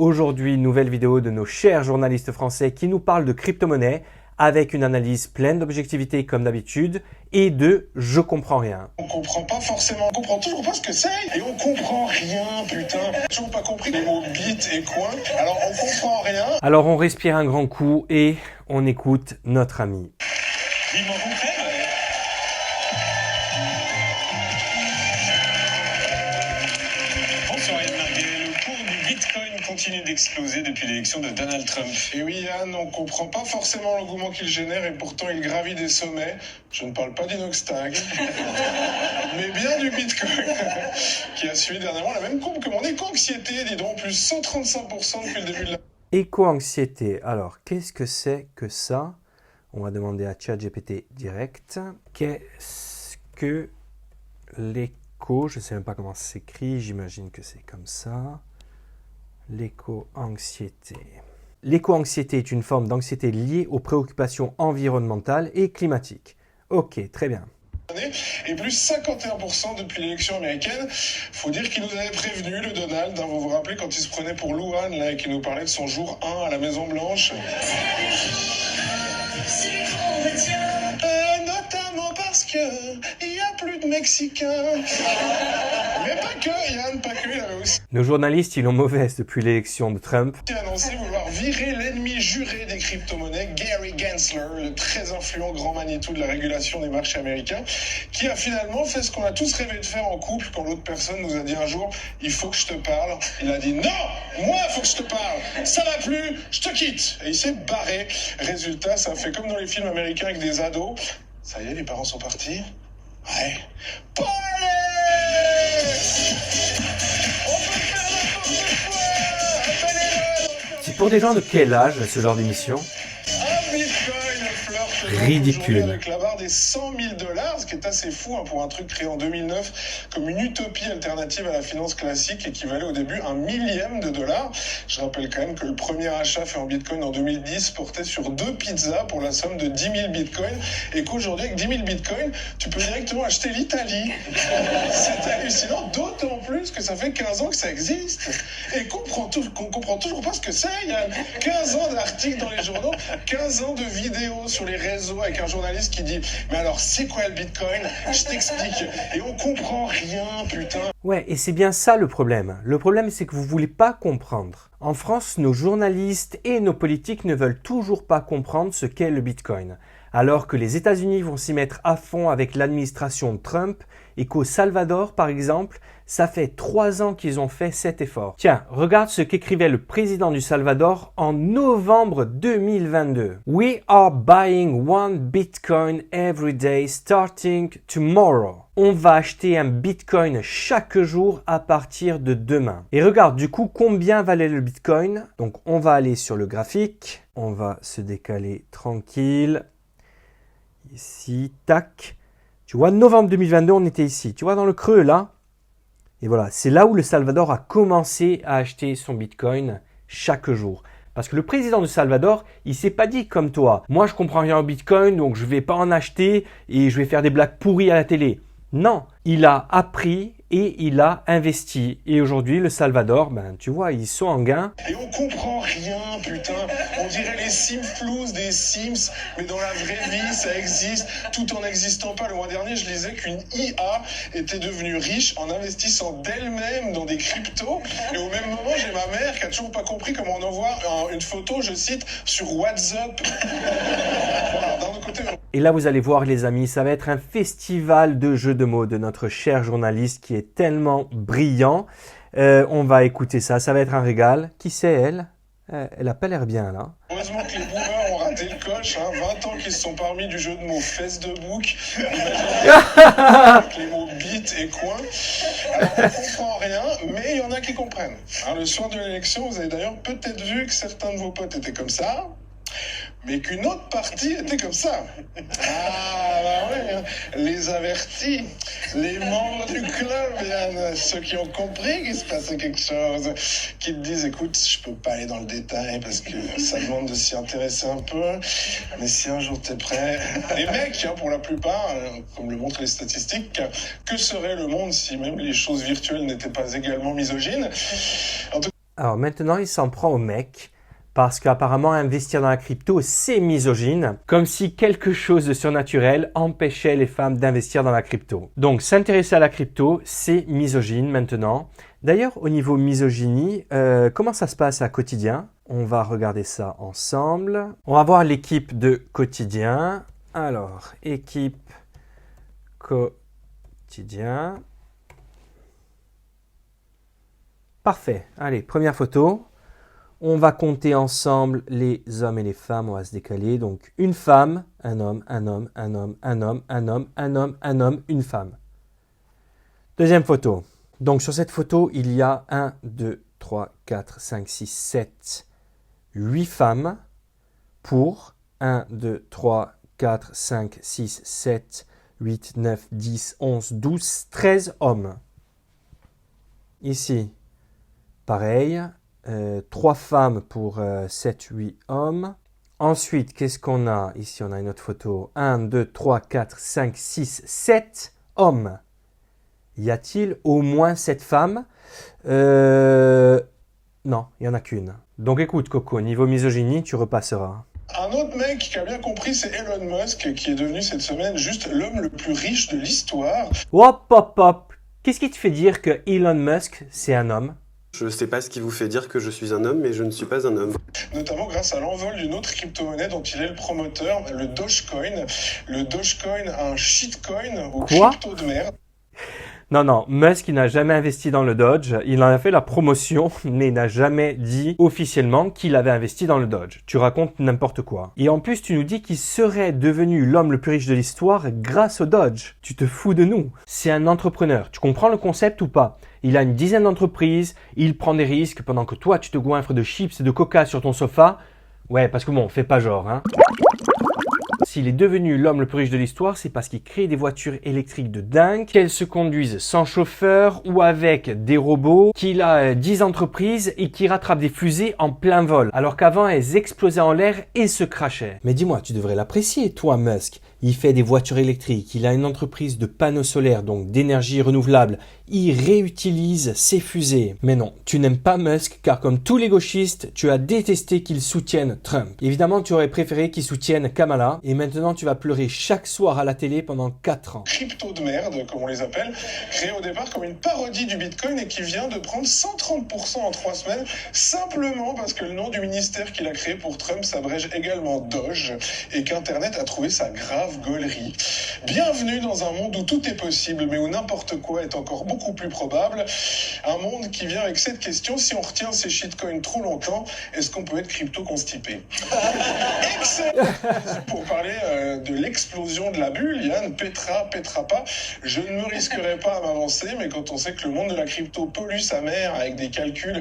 Aujourd'hui, nouvelle vidéo de nos chers journalistes français qui nous parlent de crypto-monnaie avec une analyse pleine d'objectivité comme d'habitude et de « je comprends rien ». On comprend pas forcément, on comprend toujours pas ce que c'est et on comprend rien, putain. Toujours pas compris les mots bit et coin, alors on comprend rien. Alors on respire un grand coup et on écoute notre ami. Vivement concret. Bonsoir Yann Marguet, le cours du Bitcoin continue d'exploser depuis l'élection de Donald Trump. Et oui Yann, on comprend pas forcément l'engouement qu'il génère et pourtant il gravit des sommets. Je ne parle pas d'Inoxtag, mais bien du Bitcoin, qui a suivi dernièrement la même courbe que mon éco-anxiété, dis donc, plus 135% depuis le début de la... Éco-anxiété, alors qu'est-ce que c'est que ça? On va demander à ChatGPT direct. Qu'est-ce que l'éco, je ne sais même pas comment ça s'écrit, j'imagine que c'est comme ça. L'éco-anxiété. L'éco-anxiété est une forme d'anxiété liée aux préoccupations environnementales et climatiques. Ok, très bien. Et plus 51% depuis l'élection américaine. Faut dire qu'il nous avait prévenu, le Donald, hein, vous vous rappelez quand il se prenait pour Louane, là, et qu'il nous parlait de son jour 1 à la Maison Blanche. Notamment parce que il y a plus de Mexicains. Mais pas que, Yann, pas que, il avait aussi Nos journalistes, ils l'ont mauvaise depuis l'élection de Trump. annoncé vouloir virer l'ennemi juré des crypto-monnaies, Gary Gensler, le très influent grand Manitou de la régulation des marchés américains, qui a finalement fait ce qu'on a tous rêvé de faire en couple quand l'autre personne nous a dit un jour « Il faut que je te parle ». Il a dit « Non, moi, il faut que je te parle. Ça va plus, je te quitte ». Et il s'est barré. Résultat, ça fait comme dans les films américains avec des ados. Ça y est, les parents sont partis. Ouais. Party! C'est pour des gens de quel âge ce genre d'émission? Un bitcoin flirte Ridicule. aujourd'hui avec la barre des 100 000 $, ce qui est assez fou hein, pour un truc créé en 2009 comme une utopie alternative à la finance classique et qui valait au début $1 millième. Je rappelle quand même que le premier achat fait en bitcoin en 2010 portait sur 2 pizzas pour la somme de 10 000 bitcoins et qu'aujourd'hui avec 10 000 bitcoins tu peux directement acheter l'Italie. C'est hallucinant, d'autant plus que ça fait 15 ans que ça existe et qu'on comprend toujours pas ce que c'est. Il y a 15 ans d'articles dans les journaux, 15 ans de vidéos sur les réseaux avec un journaliste qui dit « Mais alors, c'est quoi le Bitcoin ? Je t'explique. » Et on comprend rien, putain. Ouais, et c'est bien ça le problème. Le problème, c'est que vous ne voulez pas comprendre. En France, nos journalistes et nos politiques ne veulent toujours pas comprendre ce qu'est le Bitcoin. Alors que les États-Unis vont s'y mettre à fond avec l'administration de Trump et qu'au Salvador, par exemple, ça fait 3 ans qu'ils ont fait cet effort. Tiens, regarde ce qu'écrivait le président du Salvador en novembre 2022. « We are buying 1 Bitcoin every day starting tomorrow. » On va acheter un Bitcoin chaque jour à partir de demain. Et regarde du coup combien valait le Bitcoin. Donc on va aller sur le graphique. On va se décaler tranquille. Ici, tac. Tu vois, novembre 2022, on était ici. Tu vois, dans le creux, là. Et voilà, c'est là où le Salvador a commencé à acheter son Bitcoin chaque jour. Parce que le président du Salvador, il s'est pas dit comme toi. Moi, je comprends rien au Bitcoin, donc je vais pas en acheter et je vais faire des blagues pourries à la télé. Non, il a appris et il a investi. Et aujourd'hui, le Salvador, ben, tu vois, ils sont en gain. Et on comprend rien, putain. On dirait les Simflouz des Sims, mais dans la vraie vie, ça existe, tout en n'existant pas. Le mois dernier, je lisais qu'une IA était devenue riche en investissant d'elle-même dans des cryptos. Et au même moment, j'ai ma mère qui a toujours pas compris comment on envoie une photo, je cite, sur WhatsApp. Voilà, d'un autre côté... Et là, vous allez voir, les amis, ça va être un festival de jeux de mots de notre cher journaliste qui est tellement brillant. On va écouter ça, ça va être un régal. Qui c'est elle? Elle a pas l'air bien là. Heureusement que les boomers ont raté le coche, hein. 20 ans qu'ils se sont parmi du jeu de mots fesses de bouc, avec les mots bite et coin. Alors on comprend rien, mais il y en a qui comprennent. Hein, le soir de l'élection, vous avez d'ailleurs peut-être vu que certains de vos potes étaient comme ça, mais qu'une autre partie était comme ça. Ah bah ouais, hein. Les avertis, les membres du club, Yann, ceux qui ont compris qu'il se passait quelque chose, qui te disent écoute, je peux pas aller dans le détail parce que ça demande de s'y intéresser un peu, mais si un jour t'es prêt, les mecs, hein, pour la plupart, comme le montrent les statistiques, que serait le monde si même les choses virtuelles n'étaient pas également misogynes? En tout Alors maintenant, il s'en prend au mec parce qu'apparemment investir dans la crypto, c'est misogyne, comme si quelque chose de surnaturel empêchait les femmes d'investir dans la crypto. Donc s'intéresser à la crypto, c'est misogyne maintenant. D'ailleurs, au niveau misogynie, comment ça se passe à Quotidien? On va regarder ça ensemble. On va voir l'équipe de Quotidien. Alors, équipe Quotidien. Parfait. Allez, première photo. On va compter ensemble les hommes et les femmes. On va se décaler. Donc, une femme, un homme, un homme, un homme, un homme, un homme, un homme, un homme, une femme. Deuxième photo. Donc, sur cette photo, il y a 1, 2, 3, 4, 5, 6, 7, 8 femmes pour 1, 2, 3, 4, 5, 6, 7, 8, 9, 10, 11, 12, 13 hommes. Ici, pareil. 3 femmes pour 7, 8 hommes. Ensuite, qu'est-ce qu'on a? Ici, on a une autre photo. 1, 2, 3, 4, 5, 6, 7 hommes. Y a-t-il au moins 7 femmes? Non, il n'y en a qu'une. Donc écoute, Coco, niveau misogynie, tu repasseras. Un autre mec qui a bien compris, c'est Elon Musk, qui est devenu cette semaine juste l'homme le plus riche de l'histoire. Hop, hop, hop. Qu'est-ce qui te fait dire que Elon Musk, c'est un homme? Je ne sais pas ce qui vous fait dire que je suis un homme, mais je ne suis pas un homme. Notamment grâce à l'envol d'une autre crypto-monnaie dont il est le promoteur, le Dogecoin. Le Dogecoin, un shitcoin ou crypto de merde. Non, Musk, il n'a jamais investi dans le Doge. Il en a fait la promotion, mais il n'a jamais dit officiellement qu'il avait investi dans le Doge. Tu racontes n'importe quoi. Et en plus, tu nous dis qu'il serait devenu l'homme le plus riche de l'histoire grâce au Doge. Tu te fous de nous. C'est un entrepreneur. Tu comprends le concept ou pas? Il a une dizaine d'entreprises, il prend des risques pendant que toi, tu te goinfres de chips et de coca sur ton sofa. Ouais, parce que bon, fais pas genre, hein. S'il est devenu l'homme le plus riche de l'histoire, c'est parce qu'il crée des voitures électriques de dingue, qu'elles se conduisent sans chauffeur ou avec des robots, qu'il a 10 entreprises et qui rattrape des fusées en plein vol, alors qu'avant elles explosaient en l'air et se crashaient. Mais dis-moi, tu devrais l'apprécier, toi, Musk. Il fait des voitures électriques, il a une entreprise de panneaux solaires, donc d'énergie renouvelable. Il réutilise ses fusées. Mais non, tu n'aimes pas Musk car comme tous les gauchistes, tu as détesté qu'il soutienne Trump. Évidemment, tu aurais préféré qu'il soutienne Kamala et maintenant tu vas pleurer chaque soir à la télé pendant 4 ans. Crypto de merde, comme on les appelle, créé au départ comme une parodie du Bitcoin et qui vient de prendre 130% en 3 semaines, simplement parce que le nom du ministère qu'il a créé pour Trump s'abrège également Doge et qu'Internet a trouvé ça grave gaulerie. Bienvenue dans un monde où tout est possible, mais où n'importe quoi est encore beaucoup plus probable. Un monde qui vient avec cette question: si on retient ces shitcoins trop longtemps, est-ce qu'on peut être crypto-constipé? Excellent. Pour parler de l'explosion de la bulle, Yann, pétera pas. Je ne me risquerai pas à m'avancer, mais quand on sait que le monde de la crypto pollue sa mère avec des calculs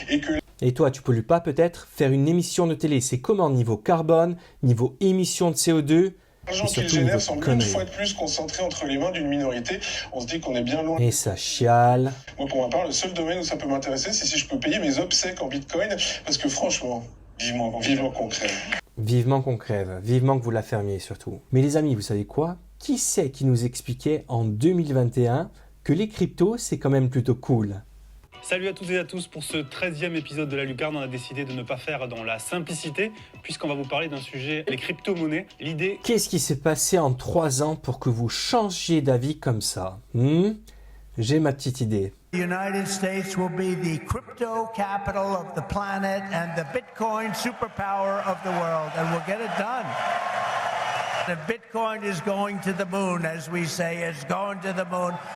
et que... Et toi, tu pollues pas peut-être? Faire une émission de télé, c'est comment niveau carbone, niveau émission de CO2? L'argent qu'il génère semble une fois de plus concentré entre les mains d'une minorité. On se dit qu'on est bien loin. Et ça chiale. Moi, pour ma part, le seul domaine où ça peut m'intéresser, c'est si je peux payer mes obsèques en bitcoin. Parce que franchement, vivement qu'on crève. Vivement qu'on crève. Vivement que vous la fermiez surtout. Mais les amis, vous savez quoi? Qui c'est qui nous expliquait en 2021 que les cryptos, c'est quand même plutôt cool? Salut à toutes et à tous, pour ce 13e épisode de la Lucarne, on a décidé de ne pas faire dans la simplicité, puisqu'on va vous parler d'un sujet, les crypto-monnaies. L'idée... Qu'est-ce qui s'est passé en 3 ans pour que vous changiez d'avis comme ça? J'ai ma petite idée. The United States will be the crypto capital of the planet and the Bitcoin superpower of the world, and we'll get it done. The Bitcoin is going to the moon, as we say, it's going to the moon.